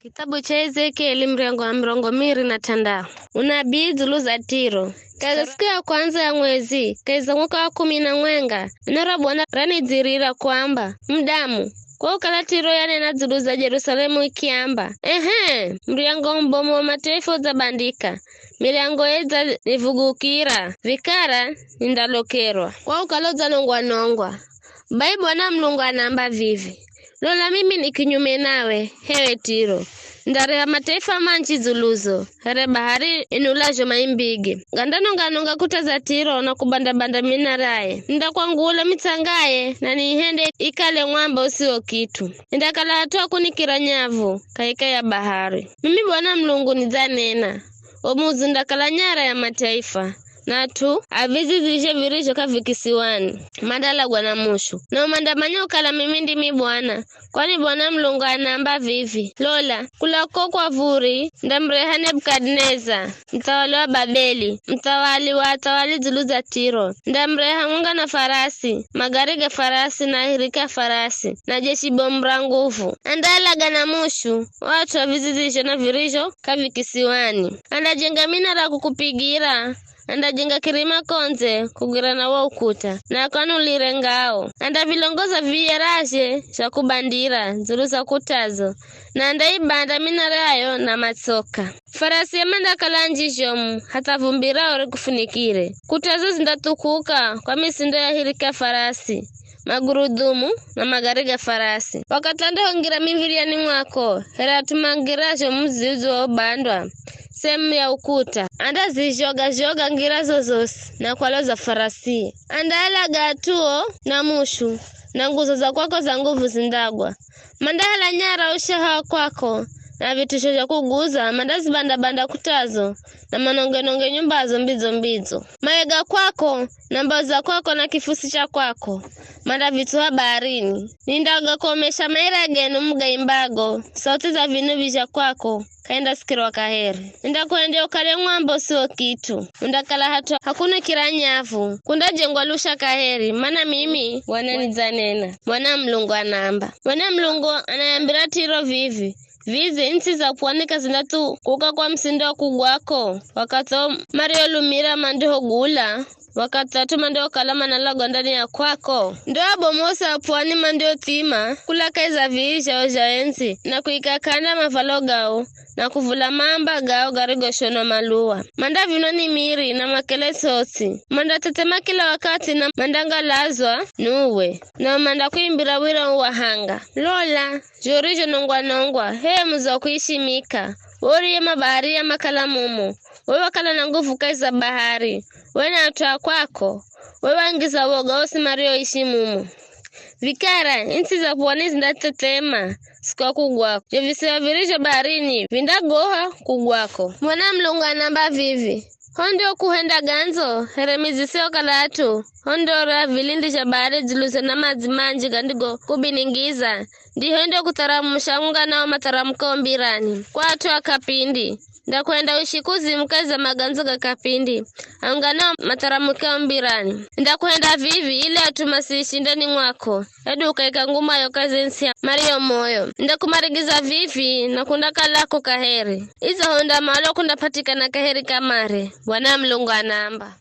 Kitabu cha Ezekieli mrengo wa mrongo miri na tandao. Unabii Zulu za Tiro. Kaza siku ya kwanza ya mwezi, kaza mwaka wa 10 nora Bwana ranizirira kwamba mdamu kwa ukala Tiro yanena Zulu za Yerusalemu ikiamba mriango mbomo wa mataifa za bandika milango eza nivugukira vikara indalokerwa kwa ukaloza nongwa bai Bwana Mlungu anamba vivi lola mimi ni kinyume nawe hewe Tiro ndare ya mataifa manchi Zuluzo here bahari inulajo maimbigi ngandano kuta za Tiro na kubanda minaraye ndakwangula mitsangaye na nihende ikale ng'wamba usio kitu ndakala hatua kunikira nyavu kaika ya bahari mimi Bwana Mlungu nizanena omuzu ndakala nyara ya mataifa natu avizi zishe virisho kavikisiwani madala gwana mushu na umandamanya ukala mimi ndimi Bwana kwani Bwana Mlungu anamba vivi lola kulako kwa vuri ndamreha Nebukadneza mtawali wa Babeli mtawali wa atawali Zulu za Tiro ndamreha munga na farasi magari farasi na hirika farasi na jeshi bombra nguvu andala gana mushu watu avizi zishe na virisho kavikisiwani andajenga minara kukupigira andajenga kirima konze kugira na wa ukuta na kanulire ngao anda vilongoza viyerashe cha kubandira Zulu za kutazo na ndaibanda minarayo na matsoka farasi ya manda kalanjishomu hata vumbira ore kufunikire kutazo zindatukuka kwa misindo ya hirika farasi magurudumu na magari farasi wakatanda hongira miviliani mwako hera tumangirasho mzizo wa bandwa sehemu ya ukuta anda zijoga ngira zozosi na kwaloza farasi anda ala gatuo na mushu na nguzo za kwako za nguvu zindagwa mandala nyara ushaha kwako na vitisho vya kuguza mandazi banda kutazo na manonge nyumbazo mbizo maega kwako na mbao za kwako na kifusi cha kwako manda vitu habarini nindaga komesha maira genu mga imbago sauti za vinu vya kwako kaenda sikirwa kaheri ndakwende ukale ng'wambo sio kitu ndakala hatu hakuna kiranyavu kundajengwa lusha kaheri mana mimi wananizanena Bwana Mlungu anamba Bwana Mlungu anayambira Tiro vivi vizi nchi za pwanika zinatu kuka kwa msindo kugwako wakato Mario Lumira mandiho gula wakatatu mandio kalama na lago ndani ya kwako ndo abomosa pwani mandio tima kula kaiza viisha ojaenzi na kuikakanda mafalo gao na kuvula mamba gao garigo shono malua manda vinoni miri na makele sosi manda tetema kila wakati na mandanga lazwa nuwe na manda kuimbira wira uwahanga lola jorijo nongwa hee muzo kuishimika wori ya mabahari ya makala mumu wewe wakala na nguvu kaiza bahari wewe na atoa kwako wewe wangiza woga osi Mario ishimumu vikara insi za pwani zindatetema sikwa kugwako jovisiwa virisho baharini vindagoha kugwako Bwana Mlungu anamba vivi hondo kuhenda ganzo heremizi sio kalatu hondo ra vilindi cha bahari Zulu na mazimanji gandigo kubiningiza ndi hondo kutaramusha munga nao mataramuko mbirani kwa atu akapindi ndakwenda ushikuzi mkaza maganzo kapindi angana mataramuka mbirani ndakwenda vivi ile atumasishi ndani mwako edu kaika nguma yo kazensia Mario moyo ndakumarigiza vivi na kundaka lako kaheri izo honda malo kundapatikana kaheri kamare Bwana Mlungu anamba